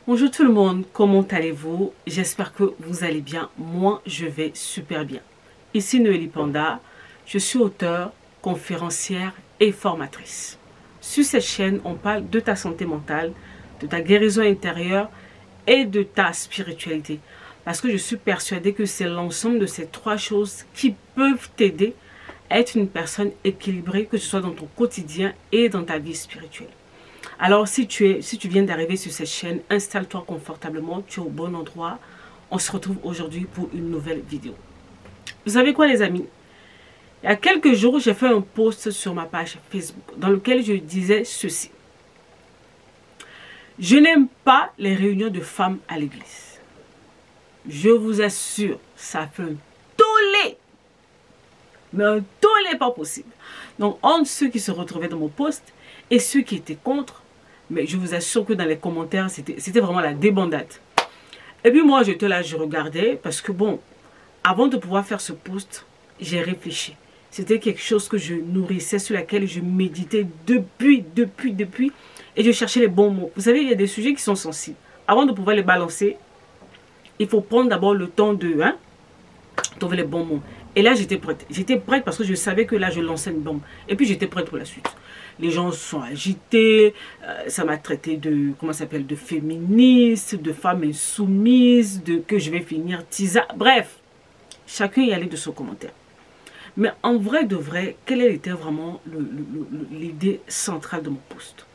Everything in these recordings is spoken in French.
Bonjour tout le monde, comment allez-vous? J'espère que vous allez bien. Moi, je vais super bien. Ici Noélie Panda, je suis auteure, conférencière et formatrice. Sur cette chaîne, on parle de ta santé mentale, de ta guérison intérieure et de ta spiritualité. Parce que je suis persuadée que c'est l'ensemble de ces trois choses qui peuvent t'aider à être une personne équilibrée, que ce soit dans ton quotidien et dans ta vie spirituelle. Alors, si tu viens d'arriver sur cette chaîne, installe-toi confortablement, tu es au bon endroit. On se retrouve aujourd'hui pour une nouvelle vidéo. Vous savez quoi les amis? Il y a quelques jours, j'ai fait un post sur ma page Facebook dans lequel je disais ceci. Je n'aime pas les réunions de femmes à l'église. Je vous assure, ça fait un tollé. Mais un tollé pas possible. Donc, entre ceux qui se retrouvaient dans mon post et ceux qui étaient contre, mais je vous assure que dans les commentaires, c'était vraiment la débandade. Et puis moi, j'étais là, je regardais, parce que bon, avant de pouvoir faire ce post, j'ai réfléchi. C'était quelque chose que je nourrissais, sur laquelle je méditais depuis, et je cherchais les bons mots. Vous savez, il y a des sujets qui sont sensibles. Avant de pouvoir les balancer, il faut prendre d'abord le temps de trouver les bons mots. Et là, j'étais prête. J'étais prête parce que je savais que là, je lançais une bombe. Et puis, j'étais prête pour la suite. Les gens sont agités. Ça m'a traité de, comment ça s'appelle, de féministe, de femme insoumise, que je vais finir tisa. Bref, chacun y allait de son commentaire. Mais en vrai de vrai, quelle était vraiment l'idée centrale de mon post?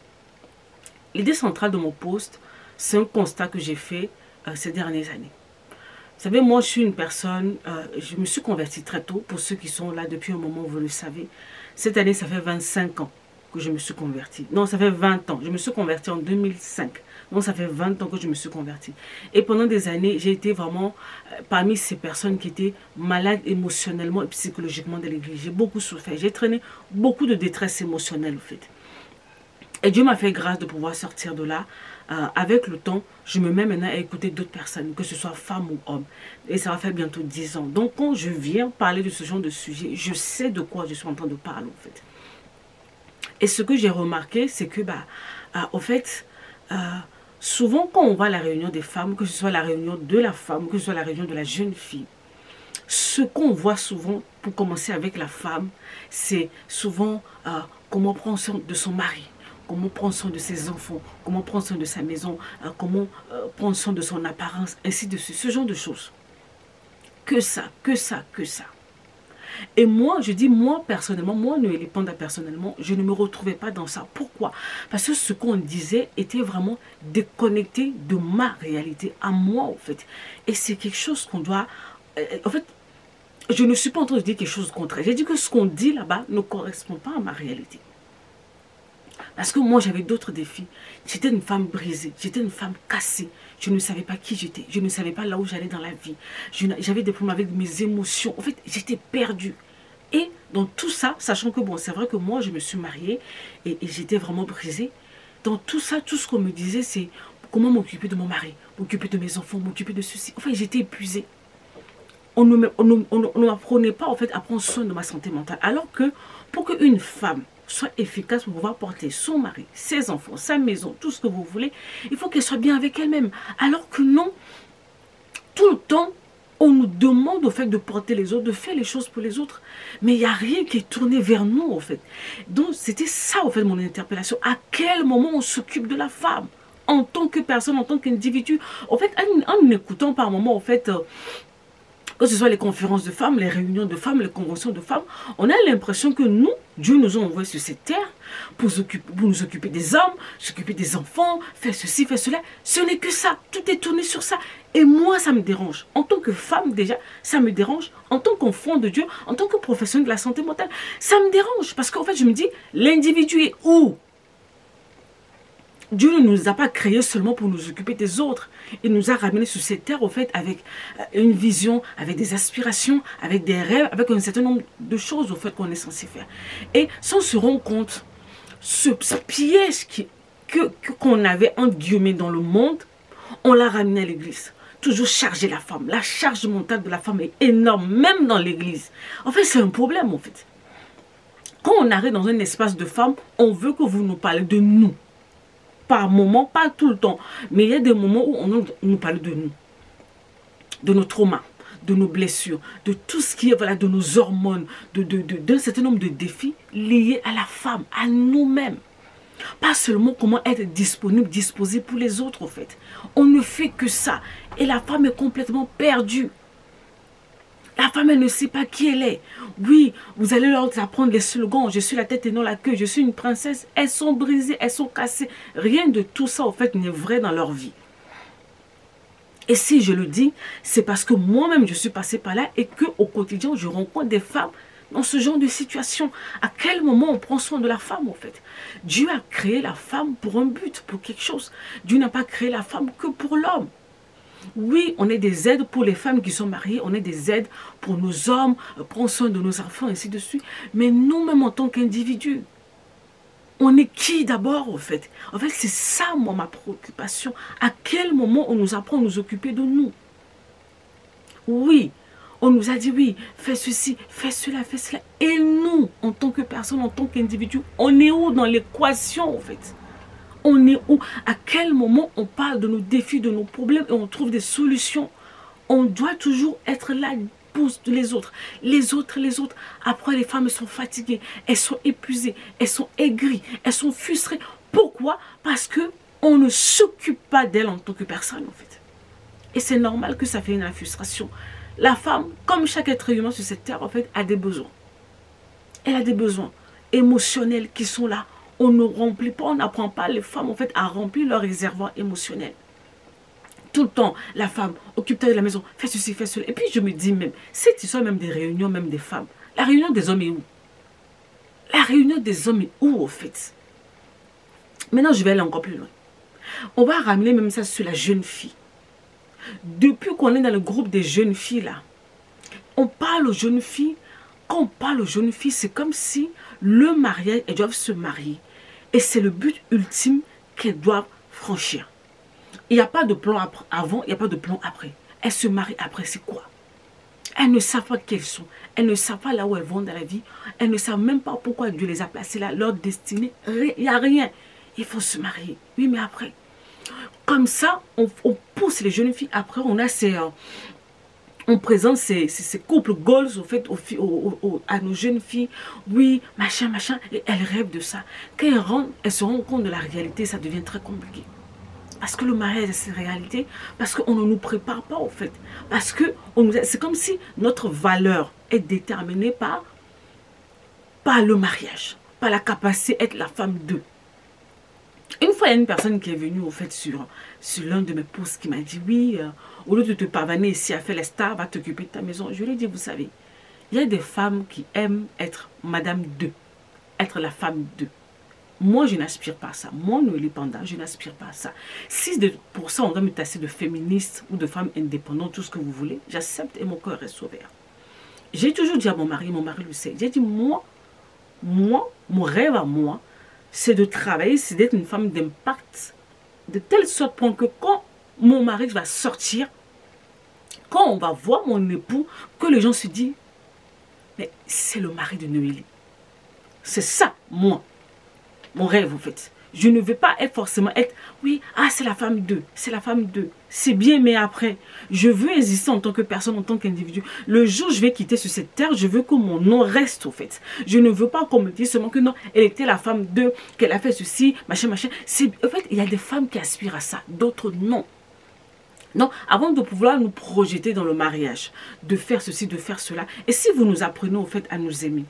L'idée centrale de mon post, c'est un constat que j'ai fait ces dernières années. Vous savez, moi, je suis une personne, je me suis convertie très tôt. Pour ceux qui sont là depuis un moment, vous le savez. Cette année, ça fait 25 ans que je me suis convertie. Non, ça fait 20 ans. Je me suis convertie en 2005. Donc, ça fait 20 ans que je me suis convertie. Et pendant des années, j'ai été vraiment parmi ces personnes qui étaient malades émotionnellement et psychologiquement de l'église. J'ai beaucoup souffert. J'ai traîné beaucoup de détresse émotionnelle, en fait. Et Dieu m'a fait grâce de pouvoir sortir de là. Avec le temps, je me mets maintenant à écouter d'autres personnes, que ce soit femmes ou hommes. Et ça va faire bientôt 10 ans. Donc, quand je viens parler de ce genre de sujet, je sais de quoi je suis en train de parler, en fait. Et ce que j'ai remarqué, c'est que, au fait, souvent, quand on va à la réunion des femmes, que ce soit la réunion de la femme, que ce soit la réunion de la jeune fille, ce qu'on voit souvent, pour commencer avec la femme, c'est souvent comment prendre soin de son mari. Comment prendre soin de ses enfants, comment prendre soin de sa maison, comment prendre soin de son apparence, ainsi de suite, ce genre de choses. Que ça, que ça, que ça. Et moi, je dis, moi personnellement, moi Noélie Panda personnellement, je ne me retrouvais pas dans ça. Pourquoi? Parce que ce qu'on disait était vraiment déconnecté de ma réalité, à moi en fait. Et c'est quelque chose qu'on doit... en fait, je ne suis pas en train de dire quelque chose de contraire. J'ai dit que ce qu'on dit là-bas ne correspond pas à ma réalité. Parce que moi, j'avais d'autres défis. J'étais une femme brisée. J'étais une femme cassée. Je ne savais pas qui j'étais. Je ne savais pas là où j'allais dans la vie. J'avais des problèmes avec mes émotions. En fait, j'étais perdue. Et dans tout ça, sachant que bon, c'est vrai que moi, je me suis mariée et j'étais vraiment brisée. Dans tout ça, tout ce qu'on me disait, c'est comment m'occuper de mon mari, m'occuper de mes enfants, m'occuper de ceci. Enfin, j'étais épuisée. On ne m'apprenait pas, en fait, à prendre soin de ma santé mentale. Alors que pour qu'une femme soit efficace pour pouvoir porter son mari, ses enfants, sa maison, tout ce que vous voulez, il faut qu'elle soit bien avec elle-même. Alors que non, tout le temps, on nous demande au fait de porter les autres, de faire les choses pour les autres. Mais il n'y a rien qui est tourné vers nous, en fait. Donc, c'était ça, en fait, mon interpellation. À quel moment on s'occupe de la femme en tant que personne, en tant qu'individu? En fait, en écoutant par moment, en fait... que ce soit les conférences de femmes, les réunions de femmes, les conventions de femmes, on a l'impression que nous, Dieu nous a envoyés sur cette terre pour nous occuper des hommes, s'occuper des enfants, faire ceci, faire cela. Ce n'est que ça, tout est tourné sur ça. Et moi, ça me dérange. En tant que femme, déjà, ça me dérange. En tant qu'enfant de Dieu, en tant que professionnel de la santé mentale, ça me dérange. Parce qu'en fait, je me dis, l'individu est où? Dieu ne nous a pas créés seulement pour nous occuper des autres. Il nous a ramenés sur cette terre, au fait, avec une vision, avec des aspirations, avec des rêves, avec un certain nombre de choses, au fait, qu'on est censé faire. Et sans se rendre compte, ce piège qu'on avait, entre guillemets, dans le monde, on l'a ramené à l'église. Toujours charger la femme. La charge mentale de la femme est énorme, même dans l'église. En fait, c'est un problème, en fait. Quand on arrive dans un espace de femmes, on veut que vous nous parlez de nous. par moment, pas tout le temps, mais il y a des moments où on nous parle de nous, de nos traumas, de nos blessures, de tout ce qui est, voilà, de nos hormones, d'un certain nombre de défis liés à la femme, à nous-mêmes. Pas seulement comment être disponible, disposé pour les autres, en fait. On ne fait que ça. Et la femme est complètement perdue. La femme, elle ne sait pas qui elle est. Oui, vous allez leur apprendre les slogans. Je suis la tête et non la queue. Je suis une princesse. Elles sont brisées, elles sont cassées. Rien de tout ça, en fait, n'est vrai dans leur vie. Et si je le dis, c'est parce que moi-même, je suis passée par là et qu'au quotidien, je rencontre des femmes dans ce genre de situation. À quel moment on prend soin de la femme, en fait? Dieu a créé la femme pour un but, pour quelque chose. Dieu n'a pas créé la femme que pour l'homme. Oui, on est des aides pour les femmes qui sont mariées, on est des aides pour nos hommes, prendre soin de nos enfants, ainsi de suite. Mais nous-mêmes, en tant qu'individus, on est qui d'abord, en fait? En fait, c'est ça, moi, ma préoccupation. À quel moment on nous apprend à nous occuper de nous? Oui, on nous a dit, oui, fais ceci, fais cela, fais cela. Et nous, en tant que personne, en tant qu'individu, on est où dans l'équation, en fait? On est où? À quel moment on parle de nos défis, de nos problèmes et on trouve des solutions? On doit toujours être là pour les autres. Les autres, les autres. Après, les femmes sont fatiguées, elles sont épuisées, elles sont aigries, elles sont frustrées. Pourquoi? Parce qu'on ne s'occupe pas d'elles en tant que personne, en fait. Et c'est normal que ça fait une frustration. La femme, comme chaque être humain sur cette terre, en fait, a des besoins. Elle a des besoins émotionnels qui sont là. On ne remplit pas, on n'apprend pas les femmes, en fait, à remplir leur réservoir émotionnel. Tout le temps, la femme, occupe-toi de la maison, fais ceci, fais cela. Et puis je me dis même, cette histoire même des réunions, même des femmes, la réunion des hommes est où? La réunion des hommes est où, en fait? Maintenant, je vais aller encore plus loin. On va ramener même ça sur la jeune fille. Depuis qu'on est dans le groupe des jeunes filles, là, on parle aux jeunes filles. Quand on parle aux jeunes filles, c'est comme si le mariage, elles doivent se marier. Et c'est le but ultime qu'elles doivent franchir. Il n'y a pas de plan avant, il n'y a pas de plan après. Elles se marient après, c'est quoi? Elles ne savent pas qui elles sont. Elles ne savent pas là où elles vont dans la vie. Elles ne savent même pas pourquoi Dieu les a placées là, leur destinée. Il n'y a rien. Il faut se marier. Oui, mais après. Comme ça, on pousse les jeunes filles. Après, on a on présente ces couples goals au fait, à nos jeunes filles. Oui, machin, machin. Et elles rêvent de ça. Quand elles se rendent compte de la réalité, ça devient très compliqué. Parce que le mariage, c'est une réalité. Parce qu'on ne nous prépare pas, en fait. Parce que c'est comme si notre valeur est déterminée par le mariage. Par la capacité d'être la femme d'eux. Une fois, il y a une personne qui est venue, au fait, sur l'un de mes posts qui m'a dit, oui, au lieu de te pavaner ici à faire les stars, va t'occuper de ta maison. Je lui ai dit, vous savez, il y a des femmes qui aiment être madame d'eux, être la femme d'eux. Moi, je n'aspire pas à ça. Moi, indépendant, je n'aspire pas à ça. Si pour ça, on doit me tasser de féministe ou de femme indépendante, tout ce que vous voulez, j'accepte et mon cœur reste ouvert. J'ai toujours dit à mon mari le sait, j'ai dit, moi, mon rêve à moi, c'est de travailler, c'est d'être une femme d'impact, de telle sorte que quand mon mari va sortir, quand on va voir mon époux, que les gens se disent, mais c'est le mari de Noélie. C'est ça, moi. Mon rêve, en fait. Je ne veux pas forcément être, oui, c'est la femme d'eux, c'est la femme d'eux. C'est bien, mais après, je veux exister en tant que personne, en tant qu'individu. Le jour où je vais quitter sur cette terre, je veux que mon nom reste, au fait. Je ne veux pas qu'on me dise seulement que non, elle était la femme d'eux, qu'elle a fait ceci, machin, machin. En fait, il y a des femmes qui aspirent à ça, d'autres non. Non, avant de pouvoir nous projeter dans le mariage, de faire ceci, de faire cela, et si vous nous apprenez, au fait, à nous aimer,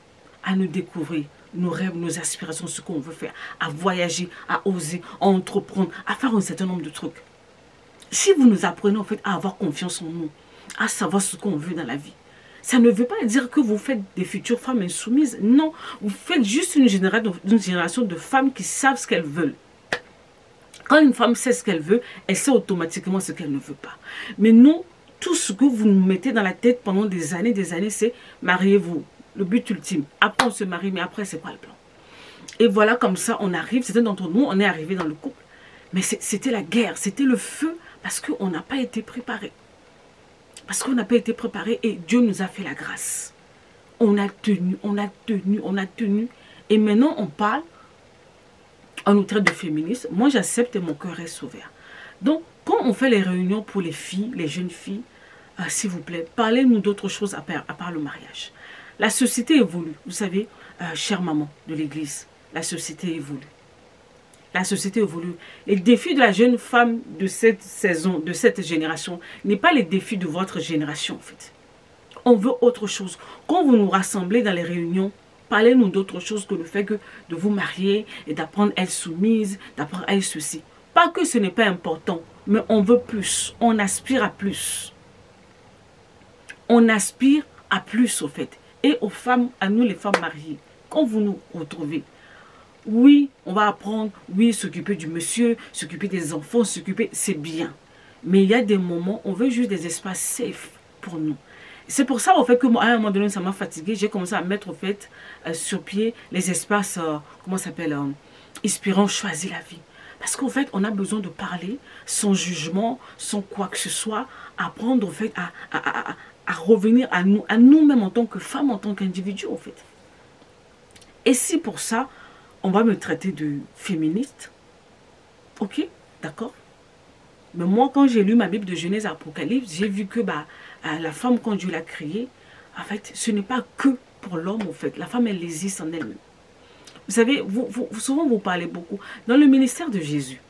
à nous découvrir, nos rêves, nos aspirations, ce qu'on veut faire, à voyager, à oser, à entreprendre, à faire un certain nombre de trucs. Si vous nous apprenez en fait à avoir confiance en nous, à savoir ce qu'on veut dans la vie, ça ne veut pas dire que vous faites des futures femmes insoumises. Non, vous faites juste une génération de femmes qui savent ce qu'elles veulent. Quand une femme sait ce qu'elle veut, elle sait automatiquement ce qu'elle ne veut pas. Mais non, tout ce que vous nous mettez dans la tête pendant des années, c'est mariez-vous. Le but ultime. Après, on se marie, mais après, c'est pas le plan. Et voilà, comme ça, on arrive. Certains d'entre nous, on est arrivé dans le couple. Mais c'était la guerre, c'était le feu, parce qu'on n'a pas été préparé. Parce qu'on n'a pas été préparé et Dieu nous a fait la grâce. On a tenu, on a tenu, on a tenu. Et maintenant, on parle on nous traite de féministes. Moi, j'accepte et mon cœur reste ouvert. Donc, quand on fait les réunions pour les filles, les jeunes filles, s'il vous plaît, parlez-nous d'autre chose à part le mariage. La société évolue. Vous savez, chère maman de l'église, la société évolue. La société évolue. Les défis de la jeune femme de cette saison, de cette génération, n'est pas les défis de votre génération, en fait. On veut autre chose. Quand vous nous rassemblez dans les réunions, parlez-nous d'autre chose que le fait que de vous marier et d'apprendre à être soumise, d'apprendre à être ceci. Pas que ce n'est pas important, mais on veut plus. On aspire à plus. On aspire à plus, au fait. Et aux femmes, à nous les femmes mariées, quand vous nous retrouvez, oui, on va apprendre, oui, s'occuper du monsieur, s'occuper des enfants, s'occuper, c'est bien. Mais il y a des moments, on veut juste des espaces safe pour nous. C'est pour ça, au fait, que moi, à un moment donné, ça m'a fatigué. J'ai commencé à mettre, au fait, sur pied les espaces, comment ça s'appelle, inspirant, choisir la vie. Parce qu'en fait, on a besoin de parler sans jugement, sans quoi que ce soit, apprendre, au fait, à revenir à nous-mêmes en tant que femmes, en tant qu'individus, en fait. Et si pour ça, on va me traiter de féministe, ok, d'accord. Mais moi, quand j'ai lu ma Bible de Genèse à Apocalypse, j'ai vu que la femme, quand Dieu l'a créée, en fait, ce n'est pas que pour l'homme, en fait. La femme, elle existe en elle-même. Vous savez, souvent vous parlez beaucoup. Dans le ministère de Jésus,